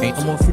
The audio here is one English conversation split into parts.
Ain't no more free.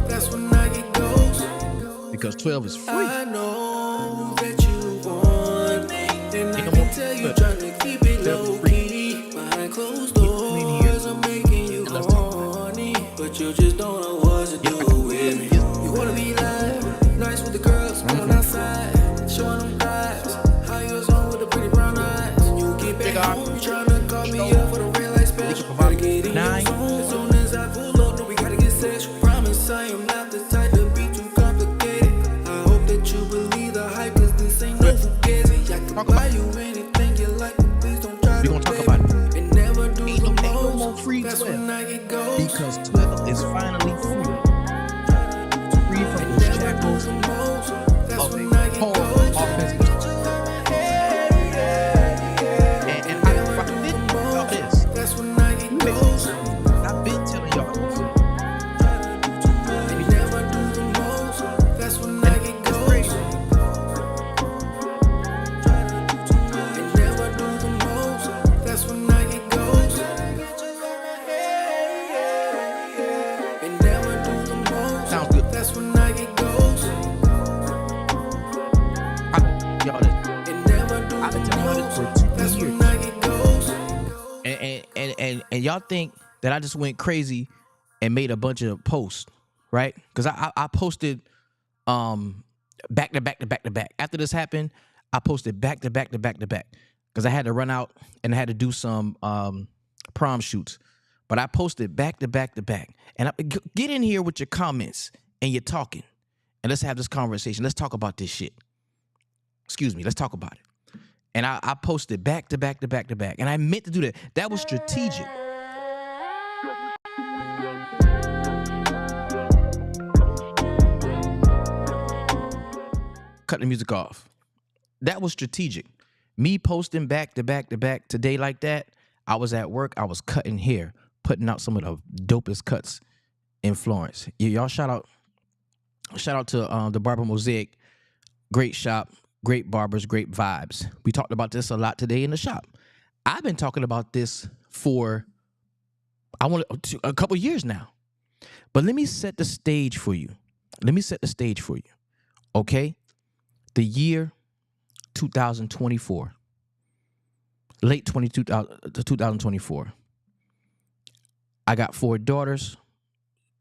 Because 12 is free. I know that you want me, and I Ain't no can more tell you free. trying to keep it 12 is low free. key. Behind closed Get clean here. doors, I'm making you And let's talk about horny, but you just don't know what to do with me. You wanna be live, nice with the girls, going outside, showing them thighs. How you was on with the pretty brown eyes? You keep it home, you tryna call me up for the red light special. Gotta get in your zone. As soon as I pull up, no, we gotta get sexual. Promise I am not the type to be too complicated. I hope that you believe the hype, cause this ain't no fugazi. I can buy you anything you like, but please don't try We're to gonna talk about it. and never do Ain't the no more most. free That's 12. when I get ghost. Because 12 is finally free. Free from the shackles of a whole offensive. And I've been telling y'all this. That's when I get ghost. I've been telling y'all this. And never do the most. That's when I get It's ghost. crazy. And never do the most. That's when I get ghost. And never do the most. Sounds good. That's when I get ghost. Y'all this. And never do I've been the telling y'all most. this for That's 2 years. when I get ghost. And y'all think that I just went crazy and made a bunch of posts, right? Because I posted back to back to back to back. After this happened, I posted back to back to back to back because I had to run out and I had to do some prom shoots. But I posted back to back to back. And get in here with your comments and you're talking. And let's have this conversation. Let's talk about this shit. Excuse me. Let's talk about it. And I posted back to back to back to back. And I meant to do that. That was strategic. Cut the music off. That was strategic. Me posting back to back to back today like that, I was at work, I was cutting hair, putting out some of the dopest cuts in Florence. Y'all shout out to the Barber Mosaic. Great shop, great barbers, great vibes. We talked about this a lot today in the shop. I've been talking about this for a couple years now. But let me set the stage for you. Okay? The year 2024. Late 2024. I got 4 daughters,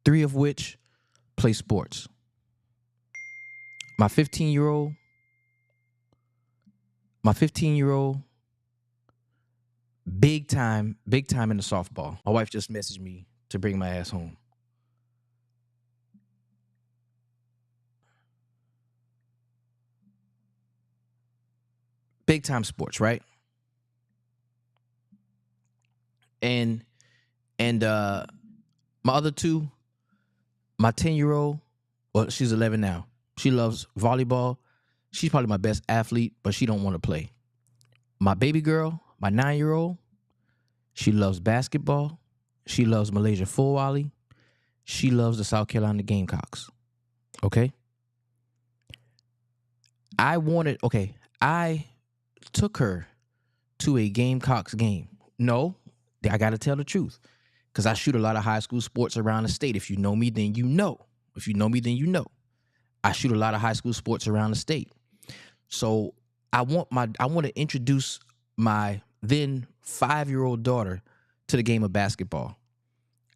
3 of which play sports. My 15-year-old, big time in the softball. My wife just messaged me to bring my ass home. Big time sports, right? And my other 2, my 10-year-old, well, she's 11 now. She loves volleyball. She's probably my best athlete, but she don't want to play. My baby girl, my 9-year-old, she loves basketball. She loves Milaysia Fulwiley. She loves the South Carolina Gamecocks. Okay? I took her to a Gamecocks game. No, I got to tell the truth. Because I shoot a lot of high school sports around the state. If you know me, then you know. I shoot a lot of high school sports around the state. So I want to introduce my then 5-year-old daughter to the game of basketball.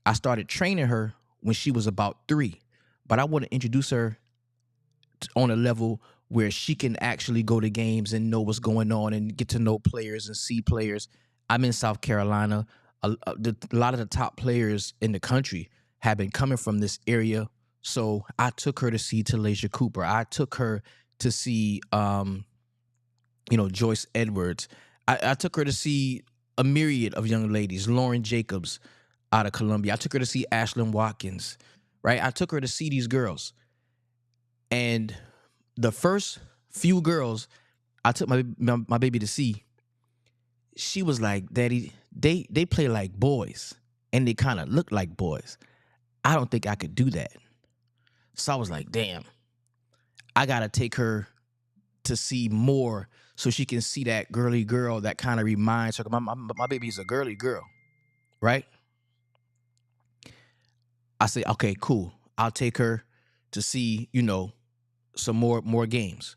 I started training her when she was about 3, but I want to introduce her on a level where she can actually go to games and know what's going on and get to know players and see players. I'm in South Carolina. A lot of the top players in the country have been coming from this area. So I took her to see Talaysia Cooper. I took her to see, Joyce Edwards. I took her to see a myriad of young ladies. Lauren Jacobs out of Columbia. I took her to see Ashlyn Watkins, right? I took her to see these girls. And the first few girls I took my baby to see, she was like, Daddy, they play like boys and they kind of look like boys. I don't think I could do that. So I was like, damn, I got to take her to see more so she can see that girly girl that kind of reminds her. My baby's a girly girl, right? I say, okay, cool. I'll take her to see, some more games.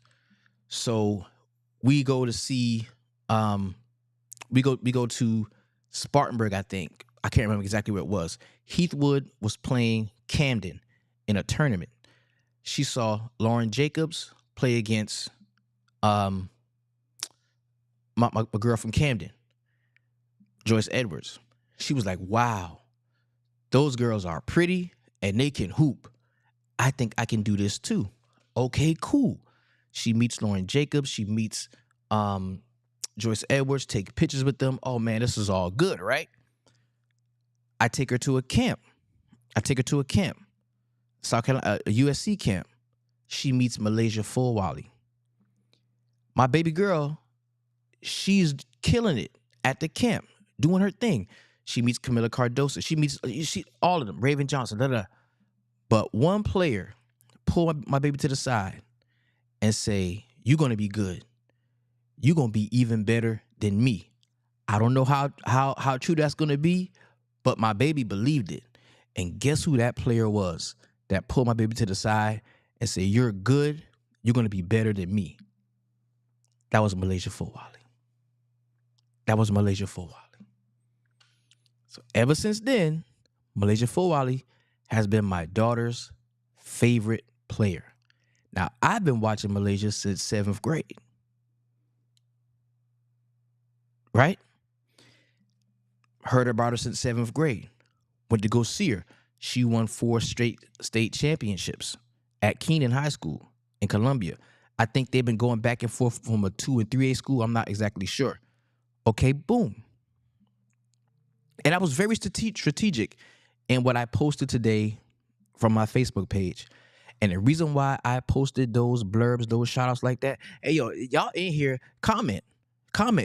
So we go to see we go to Spartanburg, I think. I can't remember exactly where it was. Heathwood was playing Camden in a tournament. She saw Lauren Jacobs play against my girl from Camden, Joyce Edwards. She was like, wow, those girls are pretty and they can hoop. I think I can do this too. Okay, cool. She meets Lauren Jacobs. She meets Joyce Edwards, take pictures with them. Oh man, this is all good, right? I take her to a camp. South Carolina, a USC camp. She meets Milaysia Fulwiley. My baby girl, she's killing it at the camp, doing her thing. She meets Camila Cardoso. She meets all of them, Raven Johnson, da da. But one player pulled my baby to the side and say, "You're gonna be good. You're gonna be even better than me." I don't know how true that's gonna be, but my baby believed it. And guess who that player was that pulled my baby to the side and said, "You're good. You're gonna be better than me." That was Milaysia Fulwiley. So ever since then, Milaysia Fulwiley has been my daughter's favorite player. Now, I've been watching Milaysia since 7th grade. Right? Heard about her since 7th grade. Went to go see her. She won 4 straight state championships at Keenan High School in Columbia. I think they've been going back and forth from a 2 and 3A school. I'm not exactly sure. Okay, boom. And I was very strategic in what I posted today from my Facebook page. And the reason why I posted those blurbs, those shout outs like that, hey, yo, y'all in here, comment.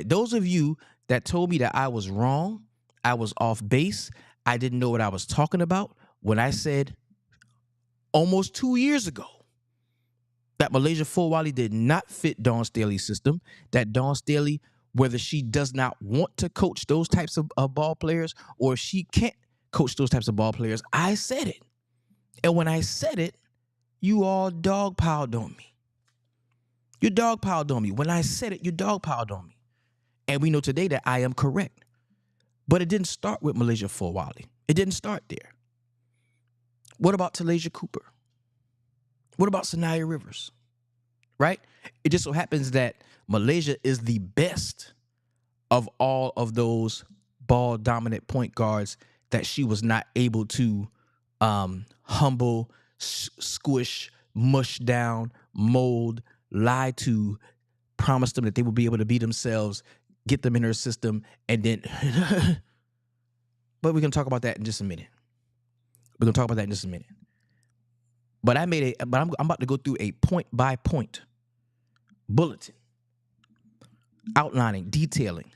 Those of you that told me that I was wrong, I was off base, I didn't know what I was talking about when I said almost 2 years ago that Milaysia Fulwiley did not fit Dawn Staley's system, that Dawn Staley, whether she does not want to coach those types of ball players or if she can't coach those types of ball players, I said it. And when I said it, you all dogpiled on me. You dogpiled on me. When I said it, you dogpiled on me. And we know today that I am correct. But it didn't start with Milaysia Fulwiley. It didn't start there. What about Talasia Cooper? What about Sanaya Rivers? Right? It just so happens that Milaysia is the best of all of those ball-dominant point guards that she was not able to humble, squish, mush down, mold, lie to, promise them that they will be able to be themselves, get them in her system, and then... But we're going to talk about that in just a minute. But I'm about to go through a point-by-point bulletin, outlining, detailing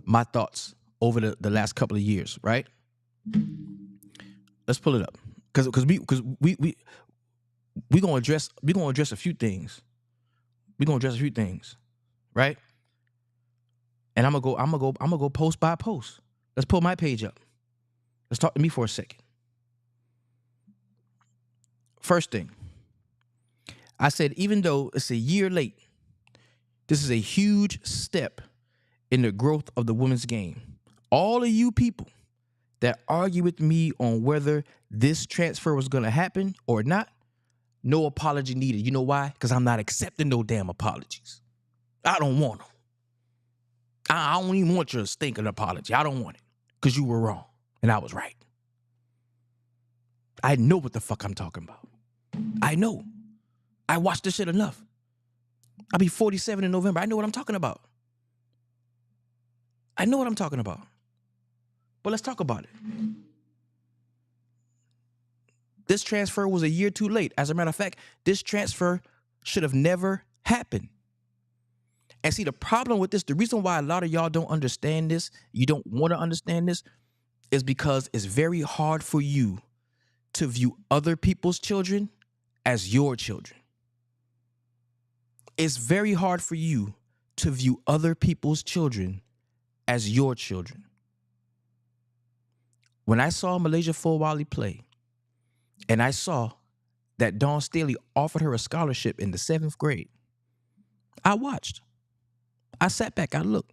my thoughts over the last couple of years, right? Let's pull it up. Because we gonna address a few things. Right? And I'm gonna go post by post. Let's pull my page up. Let's talk to me for a second. First thing, I said, even though it's a year late, this is a huge step in the growth of the women's game. All of you people that argue with me on whether this transfer was going to happen or not, no apology needed. You know why? Because I'm not accepting no damn apologies. I don't want them. I don't even want your stinking apology. I don't want it because you were wrong and I was right. I know what the fuck I'm talking about. I know. I watched this shit enough. I'll be 47 in November. I know what I'm talking about. But let's talk about it. This transfer was a year too late. As a matter of fact, this transfer should have never happened. And see, the problem with this, the reason why a lot of y'all don't understand this, you don't want to understand this, is because it's very hard for you to view other people's children as your children. It's very hard for you to view other people's children as your children. When I saw Milaysia Fulwiley play, and I saw that Dawn Staley offered her a scholarship in the 7th grade. I watched. I sat back. I looked.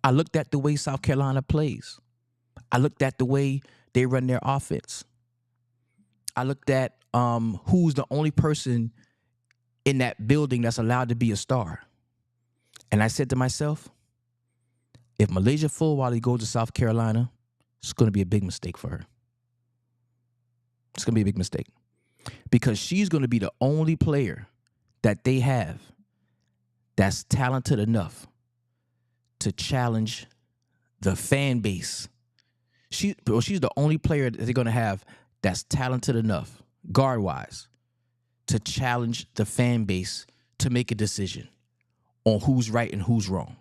I looked at the way South Carolina plays. I looked at the way they run their offense. I looked at who's the only person in that building that's allowed to be a star. And I said to myself, if Milaysia Fulwiley goes to South Carolina, it's going to be a big mistake for her. It's going to be a big mistake. Because she's going to be the only player that they have that's talented enough to challenge the fan base. She's the only player that they're going to have that's talented enough, guard-wise, to challenge the fan base to make a decision on who's right and who's wrong.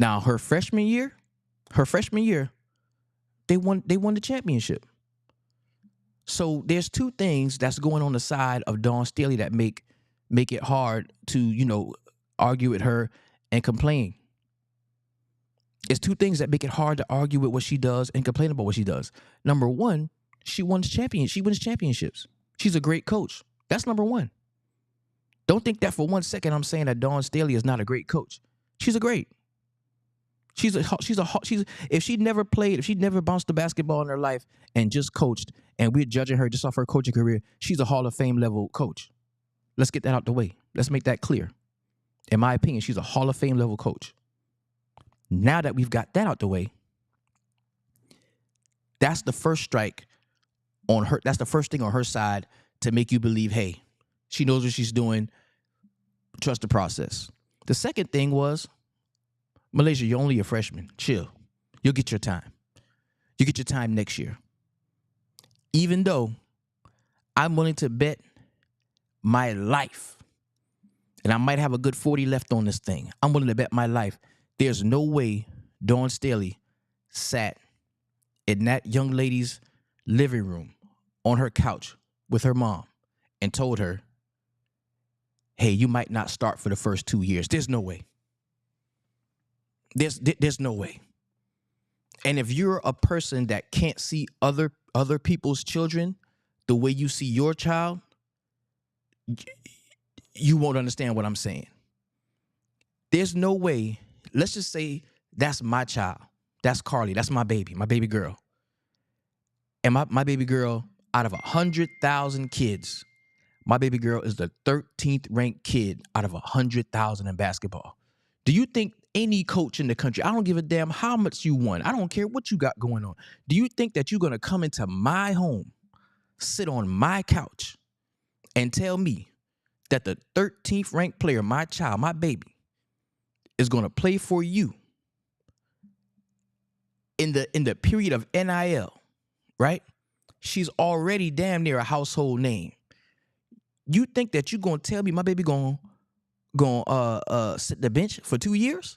Now, her freshman year, they won the championship. So there's two things that's going on the side of Dawn Staley that make it hard to, argue with her and complain. It's two things that make it hard to argue with what she does and complain about what she does. Number one, she wins championships. She's a great coach. That's number one. Don't think that for 1 second I'm saying that Dawn Staley is not a great coach. She's a great. If she'd never bounced the basketball in her life and just coached, and we're judging her just off her coaching career, she's a Hall of Fame level coach. Let's get that out the way. Let's make that clear. In my opinion, she's a Hall of Fame level coach. Now that we've got that out the way, that's the first strike on her. That's the first thing on her side to make you believe, hey, she knows what she's doing. Trust the process. The second thing was, Milaysia, you're only a freshman. Chill. You'll get your time. You get your time next year. Even though I'm willing to bet my life, and I might have a good 40 left on this thing. I'm willing to bet my life. There's no way Dawn Staley sat in that young lady's living room on her couch with her mom and told her, hey, you might not start for the first 2 years. There's no way. There's no way. And if you're a person that can't see other people's children the way you see your child, you won't understand what I'm saying. There's no way. Let's just say that's my child. That's Carly. That's my baby girl. And my baby girl, out of 100,000 kids, my baby girl is the 13th ranked kid out of 100,000 in basketball. Do you think any coach in the country, I don't give a damn how much you won, I don't care what you got going on, do you think that you're going to come into my home, sit on my couch, and tell me that the 13th ranked player, my child, my baby, is going to play for you in the period of NIL, right? She's already damn near a household name. You think that you're going to tell me my baby going sit the bench for 2 years?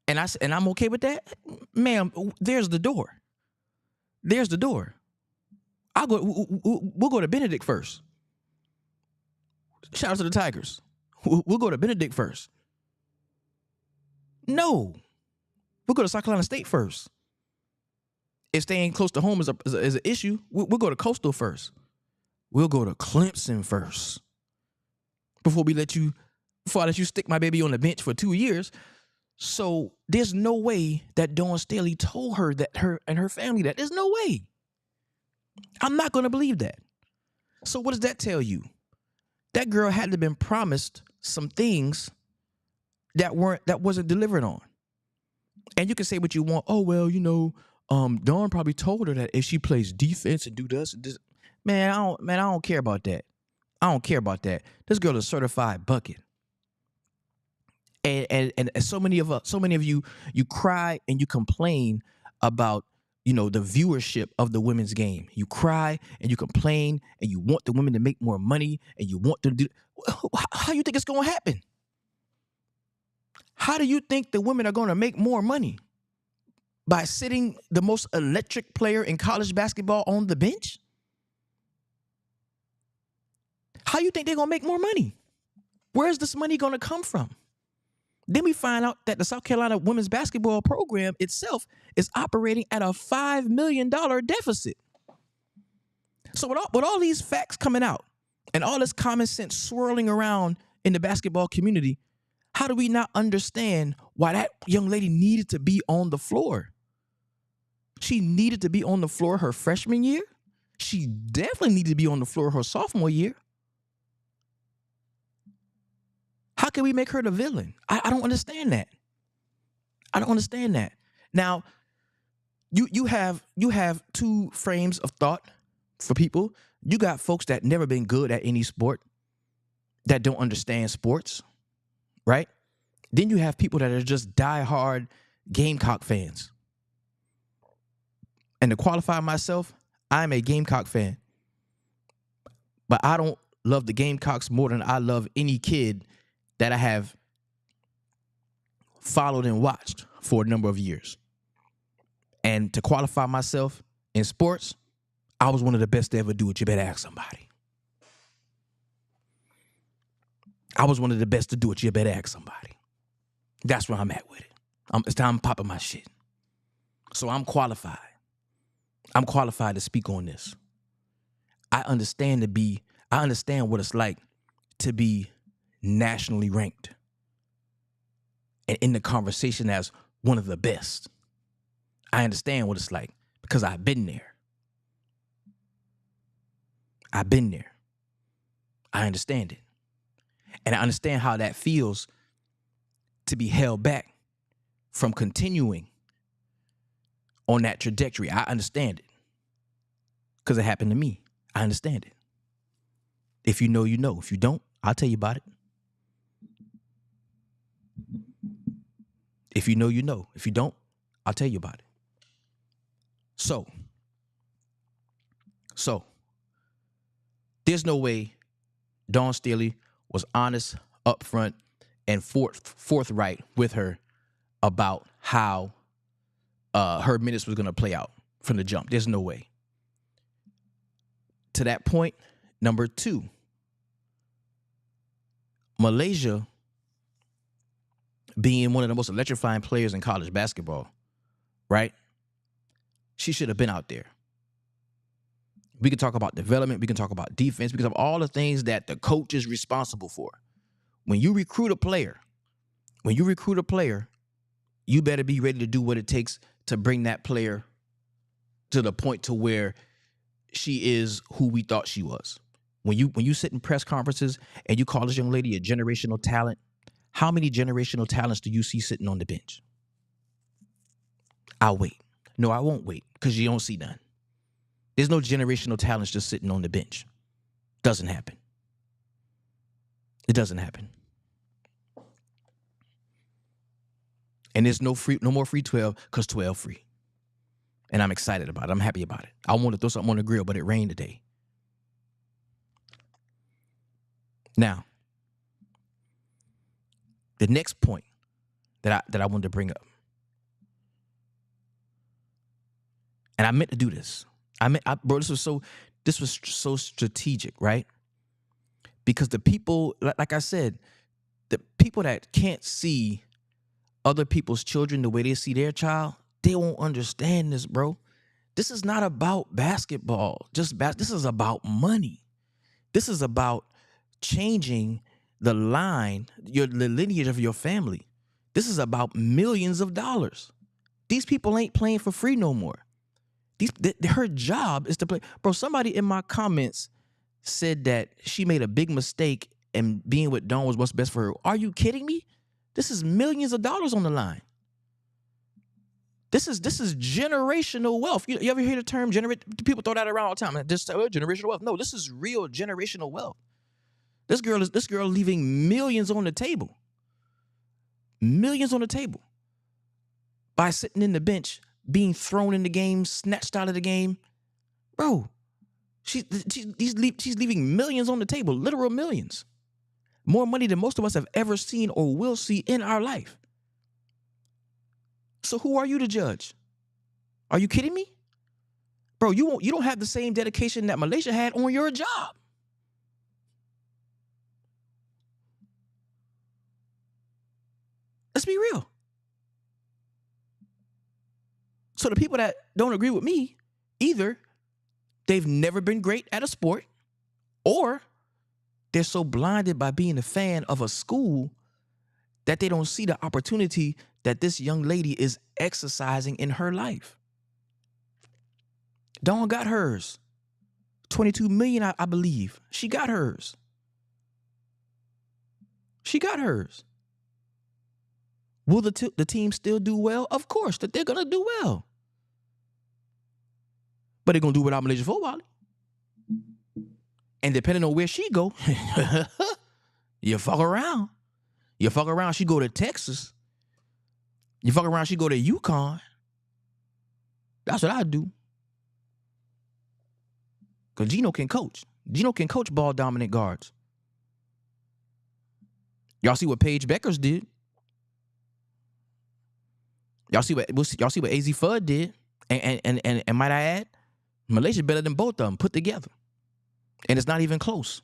And I'm okay with that? Ma'am, there's the door. There's the door. We'll go to Benedict first. Shout out to the Tigers. We'll go to Benedict first. No. We'll go to South Carolina State first. If staying close to home is an issue, we'll go to Coastal first. We'll go to Clemson first. Before I let you stick my baby on the bench for 2 years. So there's no way that Dawn Staley told her that her and her family that. There's no way. I'm not going to believe that. So what does that tell you? That girl had to have been promised some things that wasn't delivered on. And you can say what you want. Oh, well, Dawn probably told her that if she plays defense and do this and this. Man, I don't care about that. I don't care about that. This girl is a certified bucket. And so many of you cry and you complain about, the viewership of the women's game. You cry and you complain and you want the women to make more money and you want them to do. How do you think it's going to happen? How do you think the women are going to make more money? By sitting the most electric player in college basketball on the bench? How do you think they're going to make more money? Where's this money going to come from? Then we find out that the South Carolina women's basketball program itself is operating at a $5 million deficit. So with all these facts coming out and all this common sense swirling around in the basketball community, how do we not understand why that young lady needed to be on the floor? She needed to be on the floor her freshman year. She definitely needed to be on the floor her sophomore year. How can we make her the villain? I don't understand that. I don't understand that. Now, you have two frames of thought for people. You got folks that never been good at any sport, that don't understand sports, right? Then you have people that are just diehard Gamecock fans. And to qualify myself, I'm a Gamecock fan. But I don't love the Gamecocks more than I love any kid that I have followed and watched for a number of years. And to qualify myself in sports, I was one of the best to ever do it. You better ask somebody. I was one of the best to do it. You better ask somebody. That's where I'm at with it. It's time I'm popping my shit. So I'm qualified. I'm qualified to speak on this. I understand what it's like to be nationally ranked and in the conversation as one of the best. I understand what it's like because I've been there. I've been there. I understand it. And I understand how that feels to be held back from continuing on that trajectory. I understand it because it happened to me. I understand it. If you know, you know. If you don't, I'll tell you about it. If you know, you know. If you don't, I'll tell you about it. So, there's no way Dawn Staley was honest, upfront, and forthright with her about how her minutes was going to play out from the jump. There's no way. To that point, number 2, Milaysia, being one of the most electrifying players in college basketball, right? She should have been out there. We can talk about development. We can talk about defense. We can talk about all the things that the coach is responsible for. When you recruit a player, you better be ready to do what it takes to bring that player to the point to where she is who we thought she was. When you sit in press conferences and you call this young lady a generational talent, how many generational talents do you see sitting on the bench? I'll wait. No, I won't wait because you don't see none. There's no generational talents just sitting on the bench. Doesn't happen. It doesn't happen. And there's no more free 12 because 12 free. And I'm excited about it. I'm happy about it. I want to throw something on the grill, but it rained today. Now, the next point that I wanted to bring up, and I meant to do this. Bro, this was so strategic, right? Because the people, like I said, the people that can't see other people's children the way they see their child, they won't understand this, bro. This is not about basketball. This is about money. This is about changing the lineage of your family. This is about millions of dollars. These people ain't playing for free no more. Her job is to play. Bro, somebody in my comments said that she made a big mistake and being with Dawn was what's best for her. Are you kidding me? This is millions of dollars on the line. This is generational wealth. You ever hear the term people throw that around all the time? Just generational wealth. No, this is real generational wealth. This girl leaving millions on the table. Millions on the table. By sitting in the bench, being thrown in the game, snatched out of the game. Bro, she's leaving millions on the table, literal millions. More money than most of us have ever seen or will see in our life. So who are you to judge? Are you kidding me? Bro, you don't have the same dedication that Milaysia had on your job. Let's be real. So the people that don't agree with me, either they've never been great at a sport, or they're so blinded by being a fan of a school that they don't see the opportunity that this young lady is exercising in her life. Dawn got hers. 22 million, I believe. She got hers. She got hers. Will the team still do well? Of course, that they're going to do well. But they're going to do without Milaysia Fulwiley. And depending on where she go, you fuck around. You fuck around, she go to Texas. You fuck around, she go to UConn. That's what I do. Because Gino can coach. Gino can coach ball dominant guards. Y'all see what Paige Beckers did. Y'all see what AZ Fudd did. And might I add, Malaysia better than both of them put together. And it's not even close.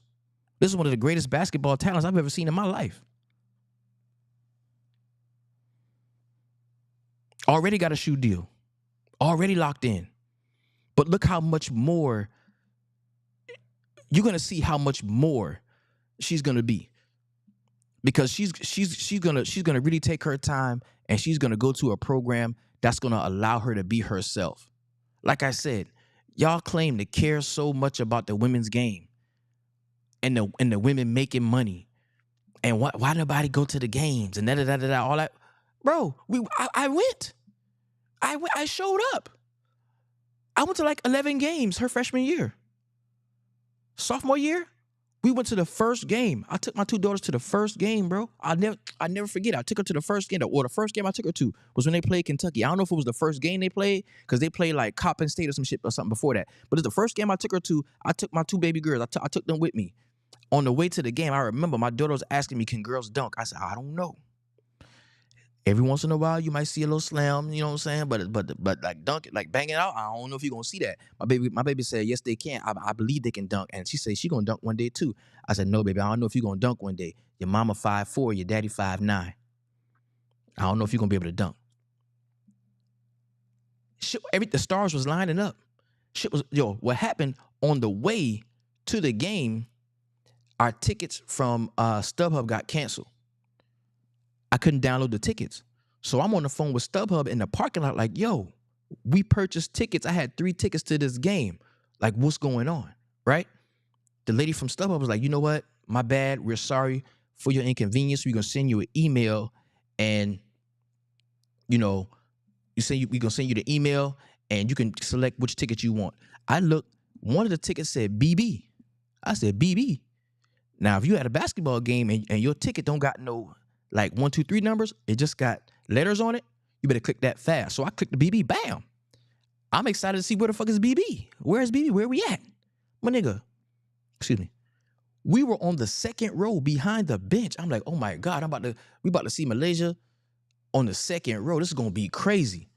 This is one of the greatest basketball talents I've ever seen in my life. Already got a shoe deal. Already locked in. But look how much more, you're going to see how much more she's going to be. Because she's going to really take her time, and she's going to go to a program that's going to allow her to be herself. Like I said, y'all claim to care so much about the women's game and the women making money, and why nobody go to the games and all that. Bro, I went. I showed up. I went to like 11 games her freshman year. Sophomore year, we went to the first game. I took my two daughters to the first game, bro. I never forget. I took her to the first game. Or the first game I took her to was when they played Kentucky. I don't know if it was the first game they played, because they played like Coppin State or some shit or something before that. But it's the first game I took her to. I took my two baby girls. I took them with me. On the way to the game, I remember my daughter was asking me, can girls dunk? I said, I don't know. Every once in a while, you might see a little slam, you know what I'm saying? But like dunk it, like bang it out, I don't know if you're going to see that. My baby said, yes, they can. I believe they can dunk. And she said she going to dunk one day too. I said, no, baby, I don't know if you're going to dunk one day. Your mama 5'4", your daddy 5'9". I don't know if you're going to be able to dunk. The stars was lining up. Shit was, what happened on the way to the game, our tickets from StubHub got canceled. I couldn't download the tickets. So I'm on the phone with StubHub in the parking lot like, yo, we purchased tickets. I had 3 tickets to this game. Like, what's going on, right? The lady from StubHub was like, you know what? My bad. We're sorry for your inconvenience. We're going to send you an email, and, we're going to send you the email, and you can select which ticket you want. I looked. One of the tickets said BB. I said, BB? Now, if you had a basketball game and your ticket don't got no, like 1, 2, 3 numbers, it just got letters on it, you better click that fast. So I clicked the BB, bam. I'm excited to see where the fuck is BB. Where is BB? Where we at? My nigga, excuse me. We were on the second row behind the bench. I'm like, oh my God, we about to see Malaysia on the second row. This is gonna be crazy.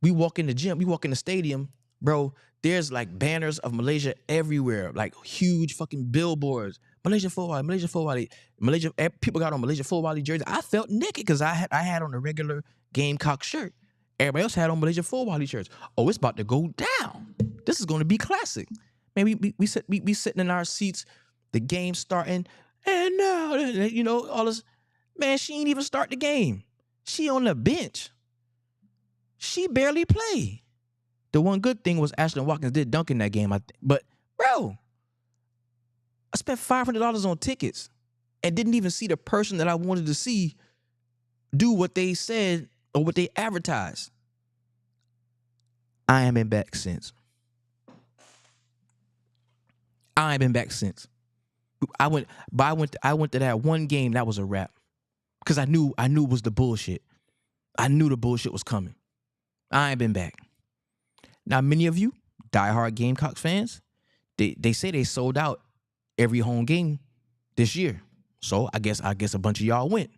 We walk in the gym, we walk in the stadium, bro. There's like banners of Malaysia everywhere, like huge fucking billboards. Milaysia Fulwiley, Milaysia Fulwiley, Malaysia. People got on Milaysia Fulwiley jersey. I felt naked because I had on a regular Gamecock shirt. Everybody else had on Malaysia Fulwiley shirts. Oh, it's about to go down. This is going to be classic. Man, we sitting in our seats. The game starting, and now all this. Man, she ain't even start the game. She on the bench. She barely played. The one good thing was Ashlyn Watkins did dunk in that game. But bro, I spent $500 on tickets and didn't even see the person that I wanted to see do what they said or what they advertised. I ain't been back since. I ain't been back since. I went to that one game. That was a wrap, because I knew it was the bullshit. I knew the bullshit was coming. I ain't been back. Now, many of you diehard Gamecocks fans, they say they sold out every home game this year. So I guess a bunch of y'all went.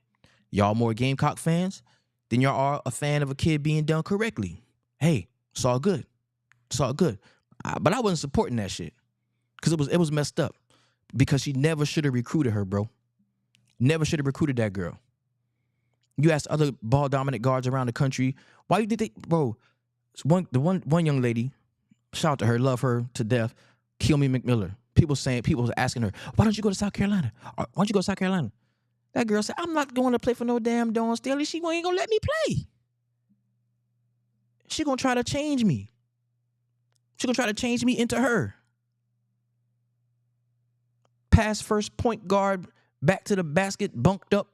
Y'all more Gamecock fans than y'all are a fan of a kid being done correctly. Hey, it's all good. It's all good. But I wasn't supporting that shit, because it was messed up. Because she never should have recruited her, bro. Never should have recruited that girl. You asked other ball dominant guards around the country, why you did they, bro? The one young lady, Shout out to her, love her to death. Kill me, McMiller. People was asking her, why don't you go to South Carolina? Why don't you go to South Carolina? That girl said, I'm not going to play for no damn Dawn Staley. She ain't gonna let me play. She gonna try to change me. She gonna try to change me into her. Pass first point guard, back to the basket, bunked up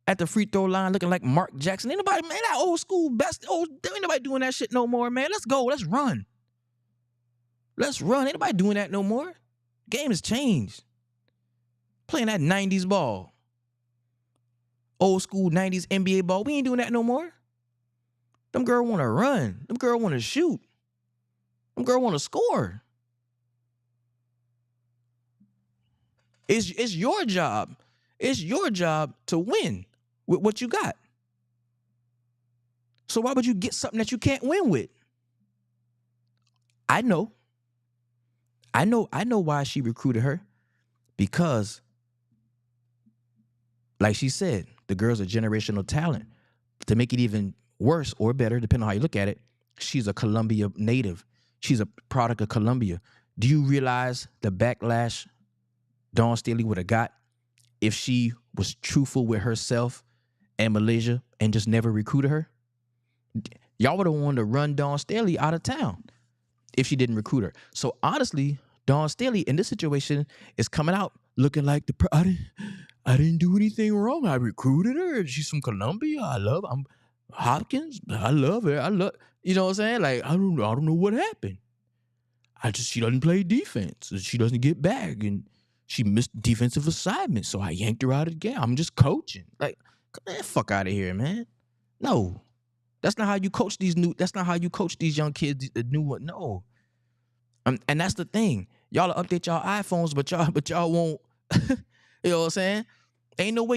at the free throw line, looking like Mark Jackson. Ain't nobody, man, that old school ain't nobody doing that shit no more, man. Let's go. Let's run. Let's run. Ain't nobody doing that no more. Game has changed. Playing that 90s ball. Old school 90s NBA ball. We ain't doing that no more. Them girl want to run. Them girl want to shoot. Them girl want to score. It's your job. It's your job to win with what you got. So why would you get something that you can't win with? I know why she recruited her. Because, like she said, the girl's a generational talent. To make it even worse or better, depending on how you look at it, she's a Columbia native. She's a product of Columbia. Do you realize the backlash Dawn Staley would have got if she was truthful with herself and Malaysia and just never recruited her? Y'all would have wanted to run Dawn Staley out of town if she didn't recruit her. So honestly, Dawn Staley in this situation is coming out looking like I didn't do anything wrong. I recruited her. She's from Columbia. I'm Hopkins. I love her. You know what I'm saying? Like, I don't know what happened. She doesn't play defense. She doesn't get back. And she missed defensive assignments. So I yanked her out of the game. I'm just coaching. Like, man, fuck out of here, man. No. That's not how you coach that's not how you coach these young kids, the new one. No. And that's the thing. Y'all update y'all iPhones, but y'all won't. You know what I'm saying? Ain't no way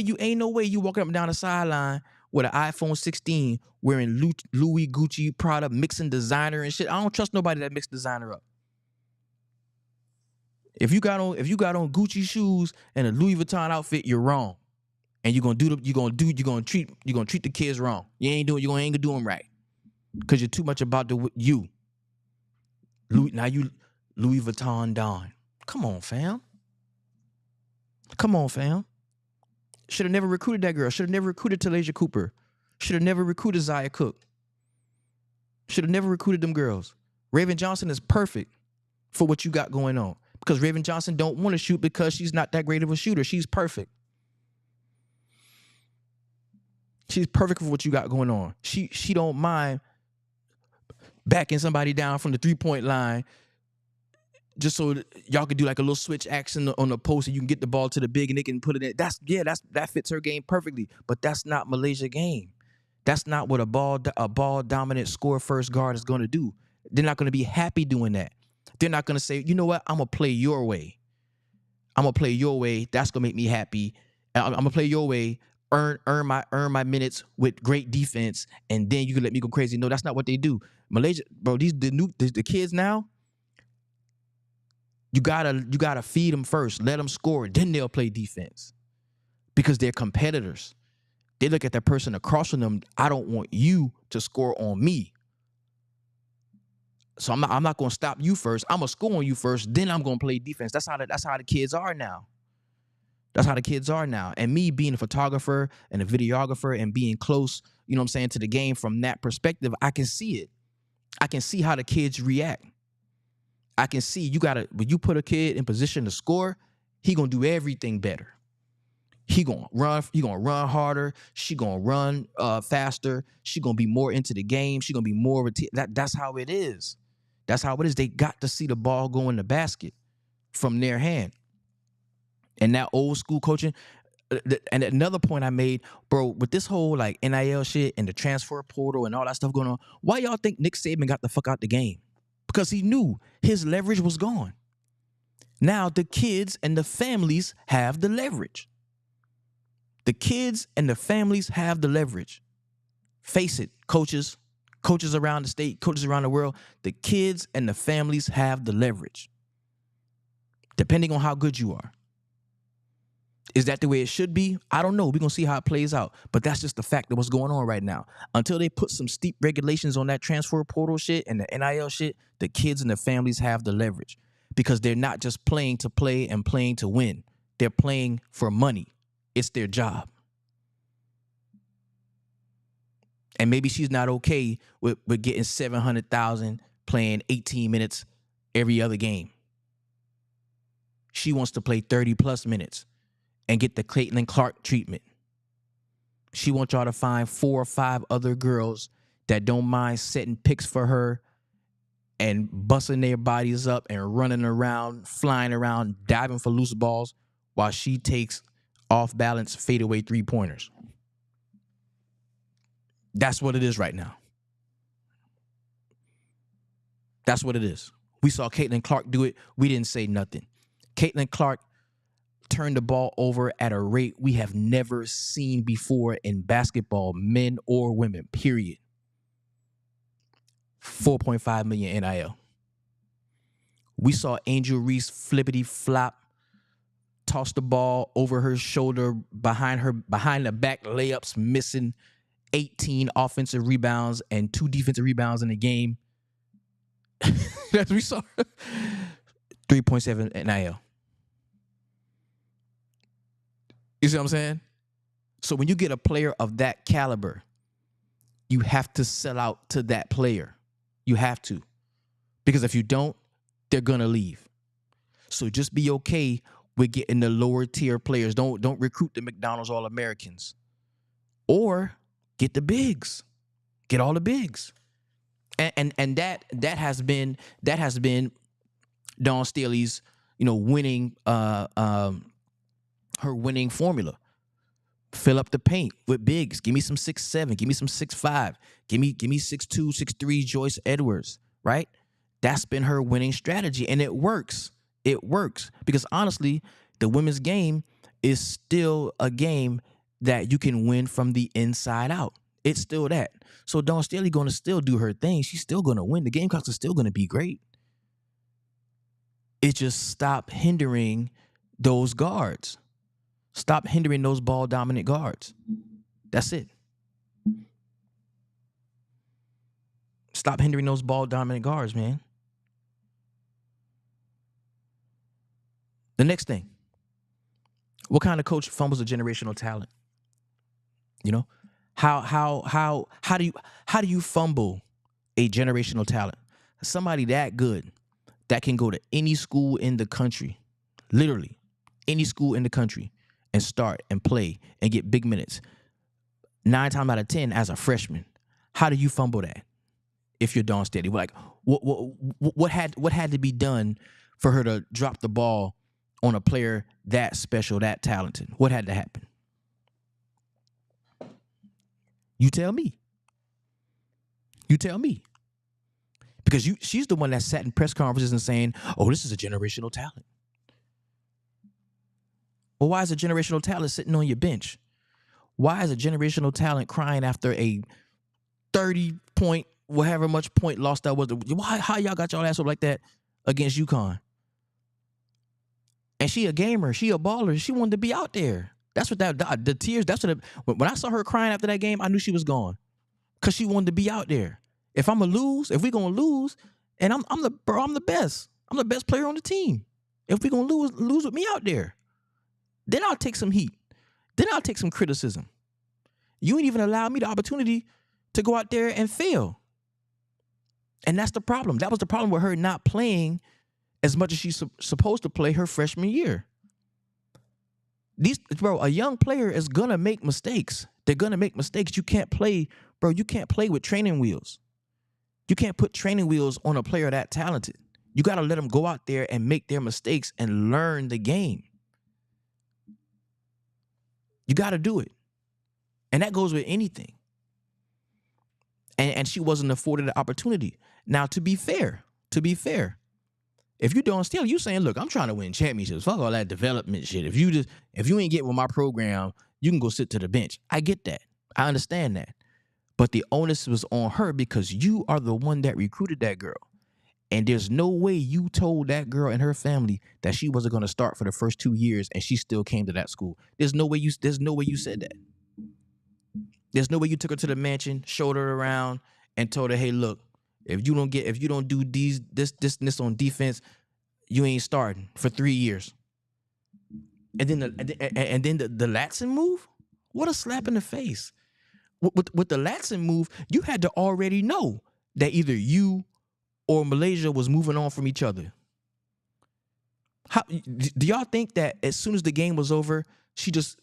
you walking up and down the sideline with an iPhone 16 wearing Louis Gucci Prada mixing designer and shit. I don't trust nobody that mixed designer up. If you got on Gucci shoes and a Louis Vuitton outfit, you're wrong. And you're gonna treat the kids wrong. You ain't gonna do them right. Cause you're too much about you. Louis Vuitton Don. Come on, fam. Should have never recruited that girl. Should have never recruited Talasia Cooper. Should have never recruited Zaya Cook. Should have never recruited them girls. Raven Johnson is perfect for what you got going on. Because Raven Johnson don't want to shoot because she's not that great of a shooter. She's perfect. She's perfect for what you got going on. She don't mind backing somebody down from the three-point line just so y'all could do like a little switch action on the post and you can get the ball to the big and they can put it in. That fits her game perfectly. But that's not Malaysia's game. That's not what a ball dominant score first guard is going to do. They're not going to be happy doing that. They're not going to say, you know what, I'm going to play your way. That's going to make me happy. I'm going to play your way, earn my minutes with great defense, and then you can let me go crazy. No, that's not what they do. Malaysia, bro, the kids now, you gotta feed them first, let them score, then they'll play defense. Because they're competitors. They look at that person across from them, I don't want you to score on me. So I'm not gonna stop you first. I'm gonna score on you first, then I'm gonna play defense. That's how the kids are now. That's how the kids are now. And me being a photographer and a videographer and being close, you know what I'm saying, to the game from that perspective, I can see it. I can see how the kids react. I can see when you put a kid in position to score, he gonna do everything better. He gonna run harder. She gonna run faster. She gonna be more into the game. She gonna be more that's how it is. That's how it is. They got to see the ball go in the basket from their hand. And that old school coaching. And another point I made, bro, with this whole like NIL shit and the transfer portal and all that stuff going on, why y'all think Nick Saban got the fuck out the game? Because he knew his leverage was gone. Now the kids and the families have the leverage. The kids and the families have the leverage. Face it, coaches around the state, coaches around the world, the kids and the families have the leverage. Depending on how good you are. Is that the way it should be? I don't know. We're going to see how it plays out. But that's just the fact of what's going on right now. Until they put some steep regulations on that transfer portal shit and the NIL shit, the kids and the families have the leverage. Because they're not just playing to play and playing to win. They're playing for money. It's their job. And maybe she's not okay with getting $700,000 playing 18 minutes every other game. She wants to play 30-plus minutes and get the Caitlin Clark treatment. She wants y'all to find 4 or 5 other girls that don't mind setting picks for her and busting their bodies up and running around, flying around, diving for loose balls while she takes off-balance fadeaway three-pointers. That's what it is right now. That's what it is. We saw Caitlin Clark do it. We didn't say nothing. Caitlin Clark turned the ball over at a rate we have never seen before in basketball, men or women, period. 4.5 million NIL. We saw Angel Reese flippity flop, toss the ball over her shoulder, behind the back layups, missing 18 offensive rebounds and 2 defensive rebounds in the game. As we saw. 3.7 NIL. You see what I'm saying? So when you get a player of that caliber, you have to sell out to that player. You have to. Because if you don't, they're going to leave. So just be okay with getting the lower tier players. Don't recruit the McDonald's All-Americans. Or get the bigs. Get all the bigs. And that has been Dawn Staley's, winning her winning formula. Fill up the paint with bigs. Give me some 6'7". Give me some 6'5". Give me 6'2", 6'3" Joyce Edwards, right? That's been her winning strategy, and it works. It works because honestly, the women's game is still a game that you can win from the inside out. It's still that. So Dawn Staley going to still do her thing. She's still going to win. The Gamecocks are still going to be great. It just stop hindering those guards. Stop hindering those ball-dominant guards. That's it. Stop hindering those ball-dominant guards, man. The next thing. What kind of coach fumbles a generational talent? How do you fumble a generational talent? Somebody that good that can go to any school in the country, literally any school in the country, and start and play and get big minutes 9 times out of 10 as a freshman. How do you fumble that if you're Dawn Staley? Like, what had to be done for her to drop the ball on a player that special, that talented? What had to happen? You tell me. You tell me. Because she's the one that sat in press conferences and saying, oh, this is a generational talent. Well, why is a generational talent sitting on your bench? Why is a generational talent crying after a 30-point, however much point loss that was? How y'all got y'all ass up like that against UConn? And she a gamer. She a baller. She wanted to be out there. That's what the tears, when I saw her crying after that game, I knew she was gone. Because she wanted to be out there. If we gonna lose, and I'm the best. I'm the best player on the team. If we gonna lose with me out there, then I'll take some heat. Then I'll take some criticism. You ain't even allow me the opportunity to go out there and fail. And that's the problem. That was the problem with her not playing as much as she's supposed to play her freshman year. A young player is gonna make mistakes. They're gonna make mistakes. You can't play with training wheels. You can't put training wheels on a player that talented. You gotta let them go out there and make their mistakes and learn the game. You gotta do it. And that goes with anything. And she wasn't afforded the opportunity. Now, to be fair, if you don't steal, you saying, look, I'm trying to win championships. Fuck all that development shit. If you ain't get with my program, you can go sit to the bench. I get that. I understand that. But the onus was on her because you are the one that recruited that girl. And there's no way you told that girl and her family that she wasn't going to start for the first 2 years and she still came to that school. There's no way you said that. There's no way you took her to the mansion, showed her around, and told her, hey, look, if you don't do this on defense, you ain't starting for 3 years. And then the Latson move? What a slap in the face. With the Latson move, you had to already know that either you or Malaysia was moving on from each other. How do y'all think that as soon as the game was over, she just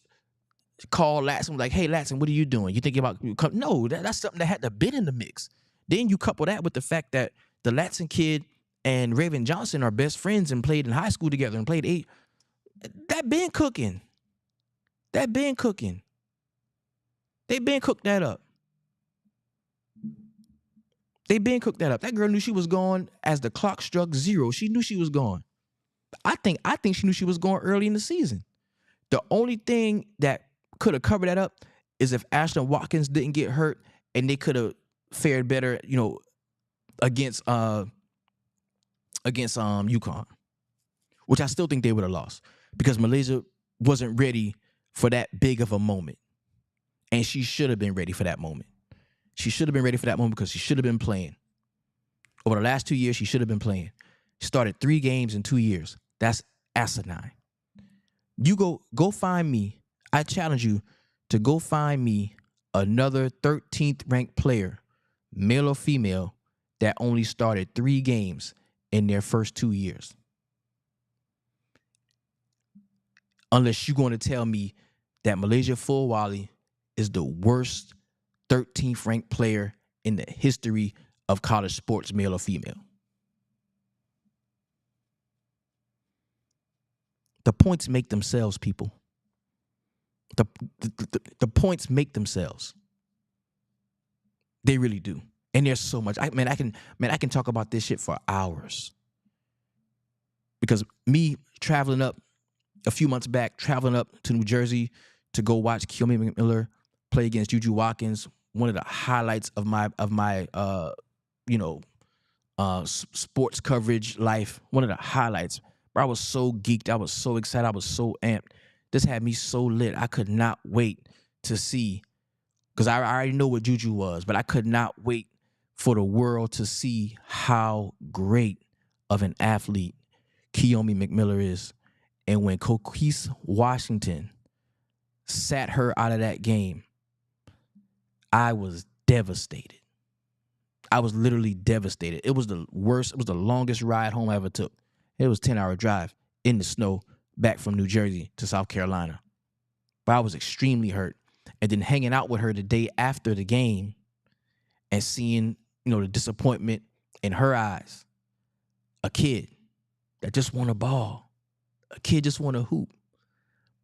called Latson like, hey, Latson, what are you doing? You thinking about no, that's something that had to been in the mix. Then you couple that with the fact that the Latson kid and Raven Johnson are best friends and played in high school together and played 8. That been cooking. They been cooked that up. That girl knew she was gone as the clock struck 0. She knew she was gone. I think she knew she was going early in the season. The only thing that could have covered that up is if Ashlyn Watkins didn't get hurt and they could have fared better, against UConn, which I still think they would have lost because Malaysia wasn't ready for that big of a moment. And she should have been ready for that moment. She should have been ready for that moment because she should have been playing. Over the last 2 years, she should have been playing. She started 3 games in 2 years. That's asinine. You go find me. I challenge you to go find me another 13th ranked player, male or female, that only started 3 games in their first 2 years. Unless you're going to tell me that Milaysia Fulwiley is the worst 13th ranked player in the history of college sports, male or female. The points make themselves, people. The points make themselves. They really do. And there's so much. I can talk about this shit for hours. Because me traveling up a few months back, traveling up to New Jersey to go watch Keone McMillan play against Juju Watkins, one of the highlights of my sports coverage life, one of the highlights. Bro, I was so geeked. I was so excited. I was so amped. This had me so lit. I could not wait to see, because I already know what Juju was, but I could not wait for the world to see how great of an athlete Keone McMillan is. And when Coquise Washington sat her out of that game, I was devastated. I was literally devastated. It was the worst. It was the longest ride home I ever took. It was a 10-hour drive in the snow back from New Jersey to South Carolina. But I was extremely hurt. And then hanging out with her the day after the game and seeing, the disappointment in her eyes. A kid that just want a ball. A kid just want to hoop.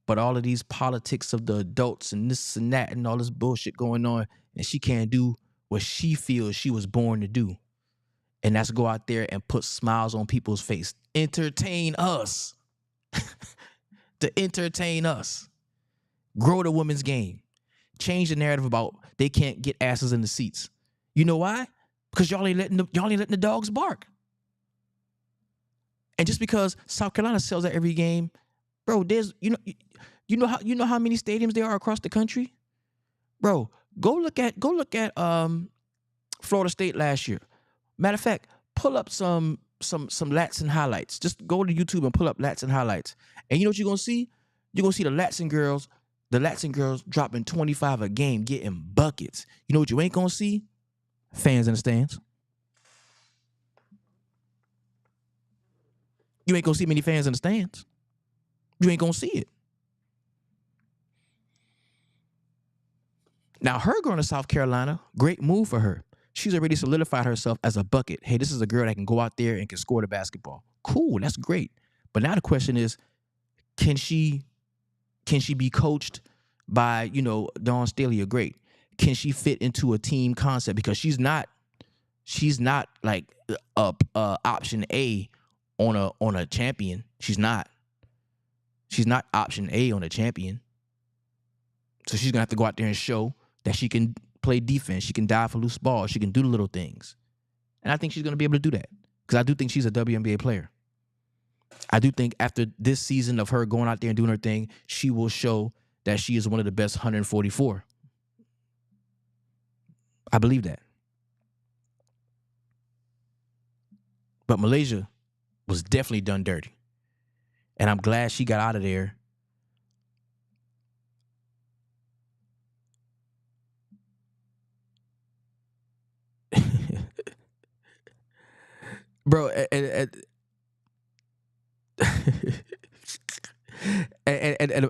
But all of these politics of the adults and this and that and all this bullshit going on, and she can't do what she feels she was born to do. And that's go out there and put smiles on people's face. Entertain us. To entertain us. Grow the women's game. Change the narrative about they can't get asses in the seats. You know why? Because y'all ain't letting the dogs bark. And just because South Carolina sells out every game, bro, there's you know how many stadiums there are across the country? Bro, go look at Florida State last year. Matter of fact, pull up some Latson highlights. Just go to YouTube and pull up Latson highlights. And you know what you're gonna see? You're gonna see the Latson girls dropping 25 a game, getting buckets. You know what you ain't gonna see? Fans in the stands. You ain't gonna see many fans in the stands. You ain't gonna see it. Now, her going to South Carolina, great move for her. She's already solidified herself as a bucket. Hey, this is a girl that can go out there and can score the basketball. Cool, that's great. But now the question is, can she be coached by, Dawn Staley or great? Can she fit into a team concept? Because she's not like option A on a champion. She's not option A on a champion. So she's gonna have to go out there and show that she can play defense. She can dive for loose balls. She can do the little things. And I think she's gonna be able to do that. because I do think she's a WNBA player. I do think after this season of her going out there and doing her thing, she will show that she is one of the best 144. I believe that. But Malaysia was definitely done dirty. And I'm glad she got out of there. Bro, and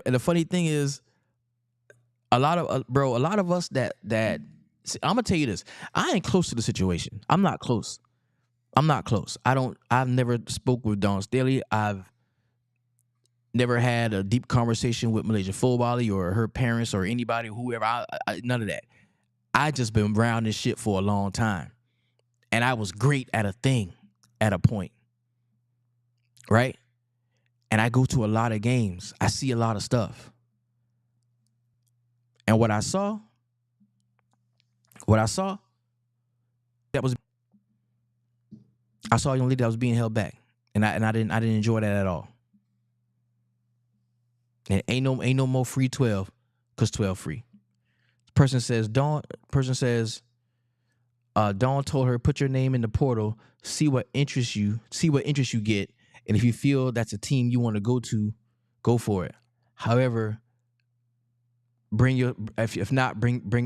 the funny thing is, a lot of us that see, I'm gonna tell you this. I ain't close to the situation. I'm not close. I've never spoke with Dawn Staley. I've never had a deep conversation with Milaysia Fulwiley or her parents or anybody, whoever. None of that. I just been around this shit for a long time. And I was great at a thing at a point. Right? And I go to a lot of games. I see a lot of stuff. And what I saw, I saw a young lady that was being held back. And I didn't enjoy that at all. And ain't no more FREE12, because 12 free. Person says, Dawn told her, put your name in the portal, see what interests you get, and if you feel that's a team you want to go to, go for it. However, if not,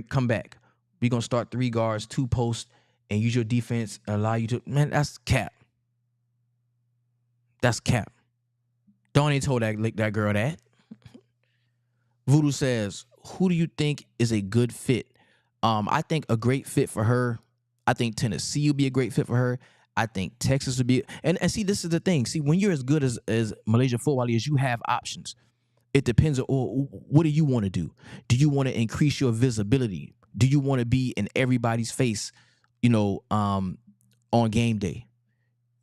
come back. We're gonna start 3 guards, 2 posts, and use your defense, allow you to, man, that's cap. That's cap. Dawn ain't told that girl that. Voodoo says, who do you think is a good fit? I think a great fit for her, I think Tennessee would be a great fit for her. I think Texas would be, and see, this is the thing. See, when you're as good as Milaysia Fulwiley is, you have options. It depends on what do you want to do. Do you want to increase your visibility? Do you want to be in everybody's face, on game day?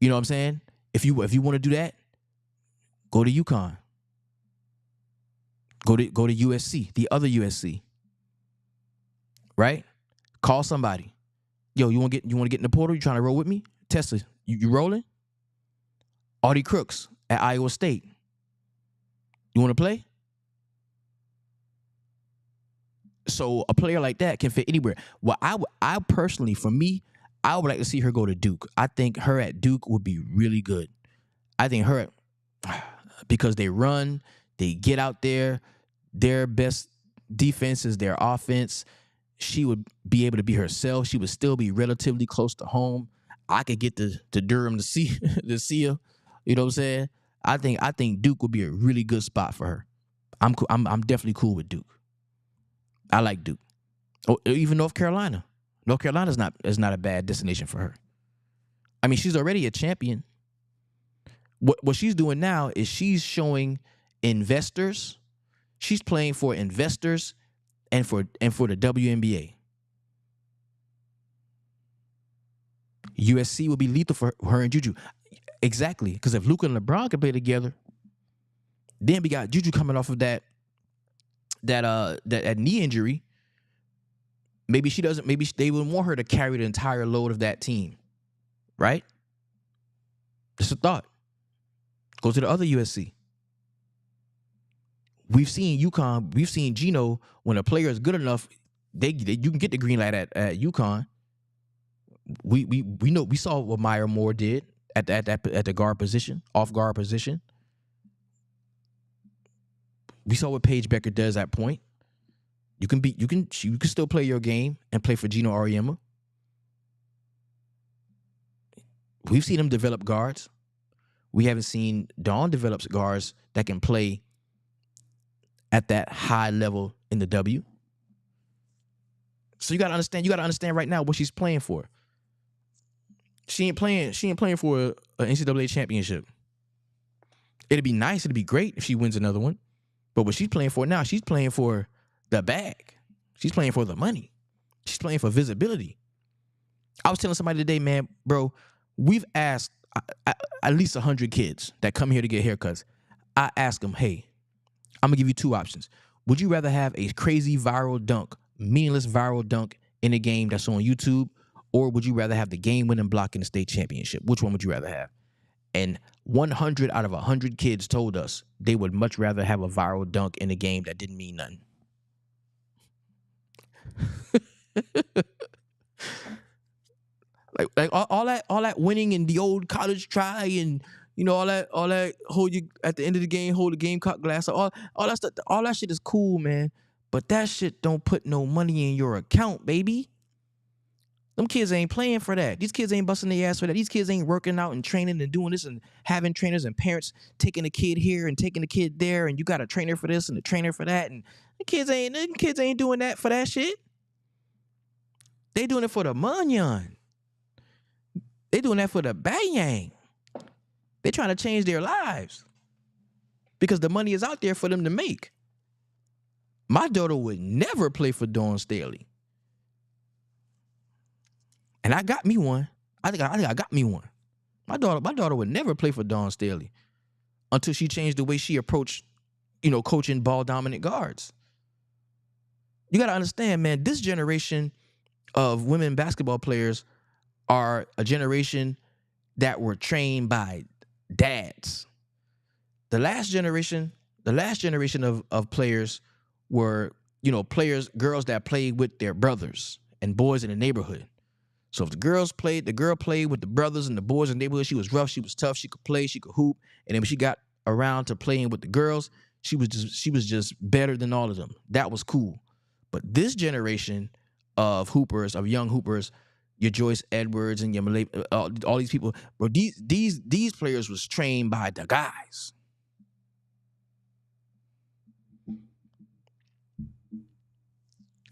You know what I'm saying? If you want to do that, go to UConn. Go to USC, the other USC. Right? Call somebody. Yo, you want to get in the portal? You trying to roll with me? Tesla, you rolling? Audie Crooks at Iowa State. You want to play? So a player like that can fit anywhere. Well, I personally, for me, I would like to see her go to Duke. I think her at Duke would be really good. I think her because they run, they get out there. Their best defense is their offense. She would be able to be herself. She would still be relatively close to home. I could get to Durham to see her. You know what I'm saying? I think Duke would be a really good spot for her. I'm definitely cool with Duke. I like Duke. Oh, even North Carolina. North Carolina is not a bad destination for her. I mean, she's already a champion. What she's doing now is she's showing investors. She's playing for investors and for the WNBA. USC will be lethal for her and Juju. Exactly, because if Luka and LeBron can play together, then we got Juju coming off of that knee injury. Maybe they would want her to carry the entire load of that team, right? Just a thought. Go to the other USC. We've seen UConn. We've seen Gino. When a player is good enough, you can get the green light at UConn. We know, we saw what Maya Moore did at the guard position, off guard position. We saw what Paige Becker does at point. You can still play your game and play for Gino Auriemma. We've seen him develop guards. We haven't seen Dawn develop guards that can play at that high level in the W. So you gotta understand right now what she's playing for. She ain't playing for an NCAA championship. It'd be nice, it'd be great if she wins another one. But what she's playing for now, she's playing for the bag. She's playing for the money. She's playing for visibility. I was telling somebody today, man, bro, we've asked at least 100 kids that come here to get haircuts. I ask them, hey, I'm going to give you 2 options. Would you rather have a crazy viral dunk, meaningless viral dunk in a game that's on YouTube, or would you rather have the game-winning block in the state championship? Which one would you rather have? And 100 out of 100 kids told us they would much rather have a viral dunk in a game that didn't mean nothing. like all that winning in the old college try, and all that hold you at the end of the game, hold the Gamecock glass, all that stuff, all that shit is cool, man. But that shit don't put no money in your account, baby. Them kids ain't playing for that. These kids ain't busting their ass for that. These kids ain't working out and training and doing this and having trainers and parents taking a kid here and taking a kid there, and you got a trainer for this and a trainer for that, and the kids ain't doing that for that shit. They doing it for the manyan. They doing that for the bang. They trying to change their lives because the money is out there for them to make. My daughter would never play for Dawn Staley. And I got me one. I think I got me one. My daughter would never play for Dawn Staley until she changed the way she approached, coaching ball dominant guards. You got to understand, man, this generation of women basketball players are a generation that were trained by dads. The last generation of players were, girls that played with their brothers and boys in the neighborhood. So if the girl played with the brothers and the boys in the neighborhood, she was rough, she was tough, she could play, she could hoop. And then when she got around to playing with the girls, she was just better than all of them. That was cool. But this generation of hoopers, of young hoopers, your Joyce Edwards and your Malay, all these people, bro, these players was trained by the guys.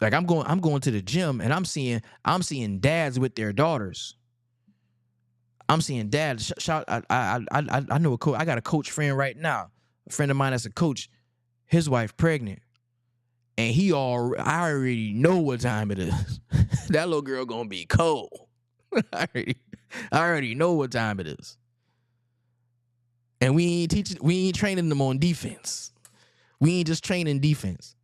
Like I'm going to the gym and I'm seeing dads with their daughters. I'm seeing dads. I know a coach. I got a coach friend right now. A friend of mine that's a coach. His wife pregnant, and I already know what time it is. That little girl gonna be cold. I already know what time it is. And we ain't training them on defense. We ain't just training defense.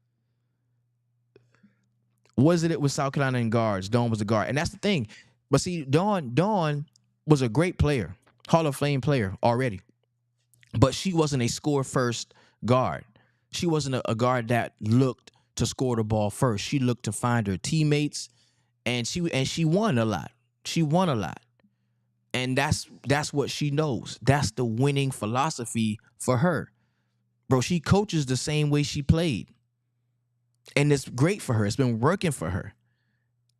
Was it with South Carolina and guards? Dawn was a guard. And that's the thing. But see, Dawn was a great player, Hall of Fame player already. But she wasn't a score-first guard. She wasn't a guard that looked to score the ball first. She looked to find her teammates, and she won a lot. She won a lot. And that's what she knows. That's the winning philosophy for her. Bro, she coaches the same way she played. And it's great for her. It's been working for her.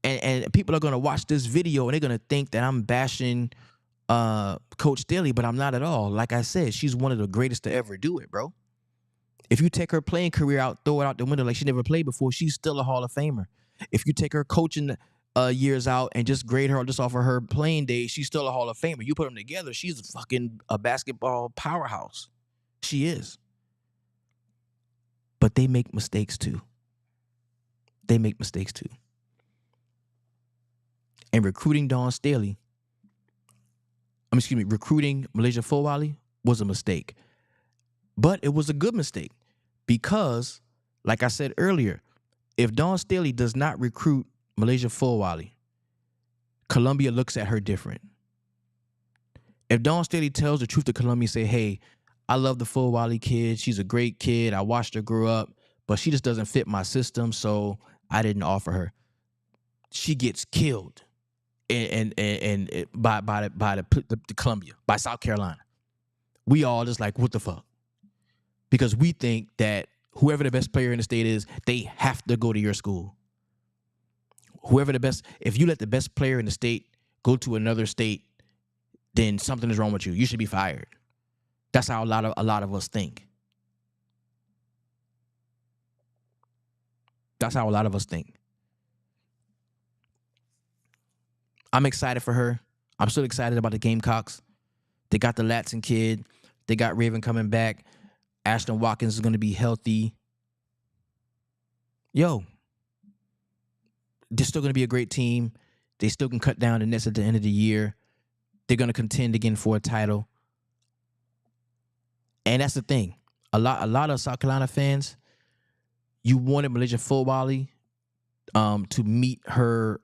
And people are going to watch this video and they're going to think that I'm bashing Coach Staley, but I'm not at all. Like I said, she's one of the greatest to ever do it, bro. If you take her playing career out, throw it out the window like she never played before, she's still a Hall of Famer. If you take her coaching years out and just grade her just off of her playing days, she's still a Hall of Famer. You put them together, she's a basketball powerhouse. She is. But they make mistakes too. And recruiting Dawn Staley, recruiting Milaysia Fulwiley was a mistake. But it was a good mistake because, like I said earlier, if Dawn Staley does not recruit Milaysia Fulwiley, Columbia looks at her different. If Dawn Staley tells the truth to Columbia, say, hey, I love the Fulwiley kid. She's a great kid. I watched her grow up, but she just doesn't fit my system, so I didn't offer her. She gets killed and by the Columbia, by South Carolina. We all just like, what the fuck? Because we think that whoever the best player in the state is, they have to go to your school. If you let the best player in the state go to another state, then something is wrong with you. You should be fired. That's how a lot of us think. That's how a lot of us think. I'm excited for her. I'm still excited about the Gamecocks. They got the Latson kid. They got Raven coming back. Ashton Watkins is going to be healthy. Yo, they're still going to be a great team. They still can cut down the nets at the end of the year. They're going to contend again for a title. And that's the thing. A lot of South Carolina fans, you wanted Milaysia Fulwiley to meet her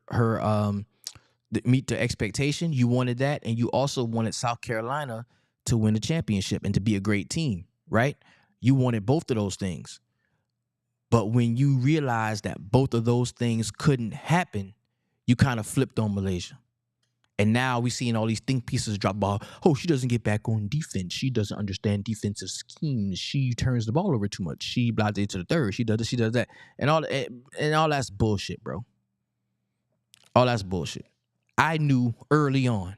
meet the expectation. You wanted that, and you also wanted South Carolina to win the championship and to be a great team, right? You wanted both of those things. But when you realized that both of those things couldn't happen, you kind of flipped on Malaysia. And now we're seeing all these think pieces drop ball. Oh, she doesn't get back on defense. She doesn't understand defensive schemes. She turns the ball over too much. She blase to the third. She does this, she does that. And all that's bullshit, bro. All that's bullshit. I knew early on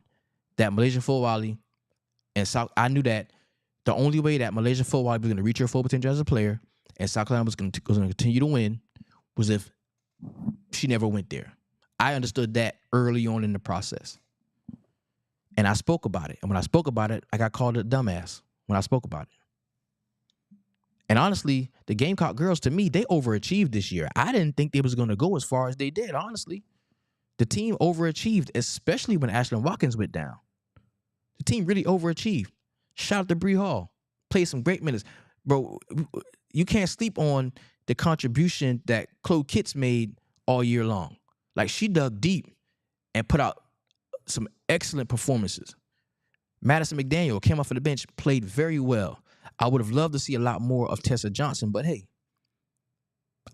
that Milaysia Fulwiley and South, I knew that the only way that Milaysia Fulwiley was going to reach her full potential as a player and South Carolina was going to continue to win was if she never went there. I understood that early on in the process. And I spoke about it. And when I spoke about it, I got called a dumbass when I spoke about it. And honestly, the Gamecock girls, to me, they overachieved this year. I didn't think they was going to go as far as they did, honestly. The team overachieved, especially when Ashlyn Watkins went down. The team really overachieved. Shout out to Bree Hall. Played some great minutes. Bro, you can't sleep on the contribution that Chloe Kitts made all year long. Like, she dug deep and put out some excellent performances. Madison McDaniel came off of the bench, played very well. I would have loved to see a lot more of Tessa Johnson, but hey,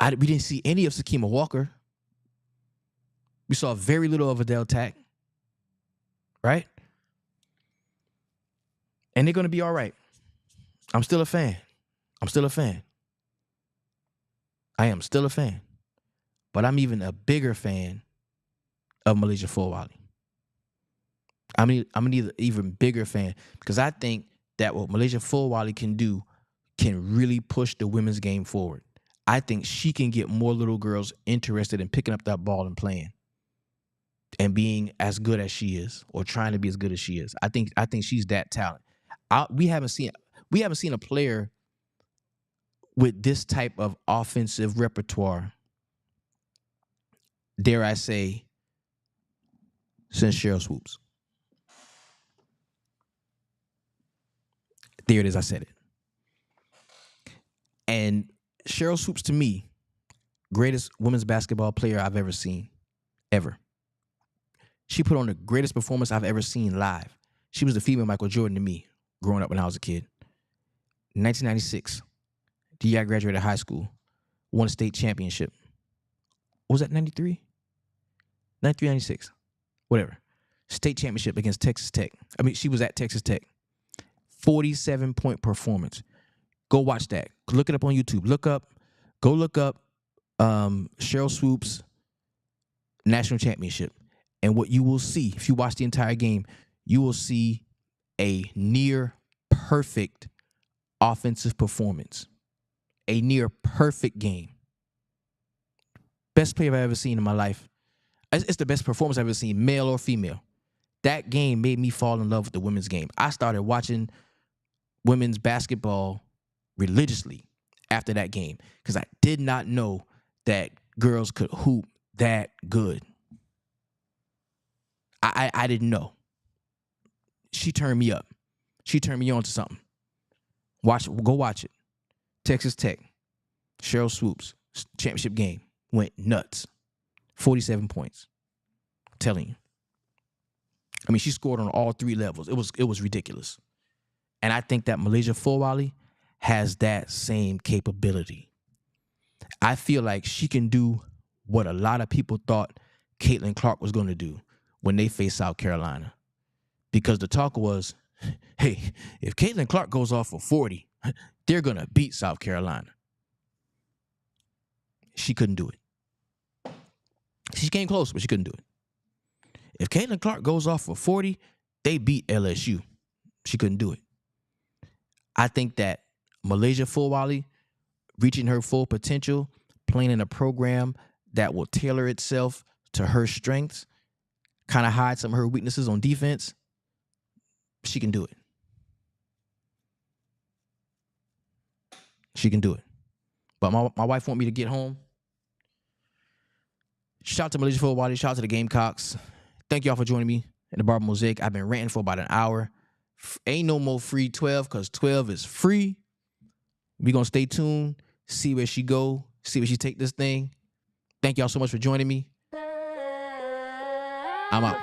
we didn't see any of Sakima Walker. We saw very little of Adele Tack, right? And they're going to be all right. I'm still a fan. I am still a fan. But I'm even a bigger fan of Milaysia Fulwiley. I'm an even bigger fan because I think that what Milaysia Fulwiley can do can really push the women's game forward. I think she can get more little girls interested in picking up that ball and playing and being as good as she is or trying to be as good as she is. I think she's that talent. We haven't seen a player with this type of offensive repertoire, dare I say, since Cheryl Swoops. There it is, I said it. And Cheryl Swoops, to me, greatest women's basketball player I've ever seen, ever. She put on the greatest performance I've ever seen live. She was the female Michael Jordan to me, growing up when I was a kid. In 1996, the year I graduated high school, won a state championship. What was that, 93? 93, 96, whatever. State championship against Texas Tech. I mean, she was at Texas Tech. 47-point performance. Go watch that. Look it up on YouTube. Go look up Cheryl Swoops' national championship. And what you will see, if you watch the entire game, you will see a near perfect offensive performance. A near perfect game. Best player I've ever seen in my life. It's the best performance I've ever seen, male or female. That game made me fall in love with the women's game. I started watching women's basketball religiously after that game because I did not know that girls could hoop that good. I didn't know. She turned me up. She turned me on to something. Go watch it. Texas Tech, Cheryl Swoops, championship game, went nuts. 47 points. I'm telling you. I mean, she scored on all three levels. It was ridiculous. And I think that Milaysia Fulwiley has that same capability. I feel like she can do what a lot of people thought Caitlin Clark was going to do when they faced South Carolina. Because the talk was, hey, if Caitlin Clark goes off for 40, they're going to beat South Carolina. She couldn't do it. She came close, but she couldn't do it. If Caitlin Clark goes off for 40, they beat LSU. She couldn't do it. I think that Milaysia Fulwiley, reaching her full potential, playing in a program that will tailor itself to her strengths, kind of hide some of her weaknesses on defense, she can do it. She can do it. But my wife want me to get home. Shout out to Milaysia Fulwiley. Shout out to the Gamecocks. Thank y'all for joining me in the Barber Mosaic. I've been ranting for about an hour. Ain't no more FREE12 because 12 is free. We're going to stay tuned, see where she go, see where she take this thing. Thank y'all so much for joining me. I'm out.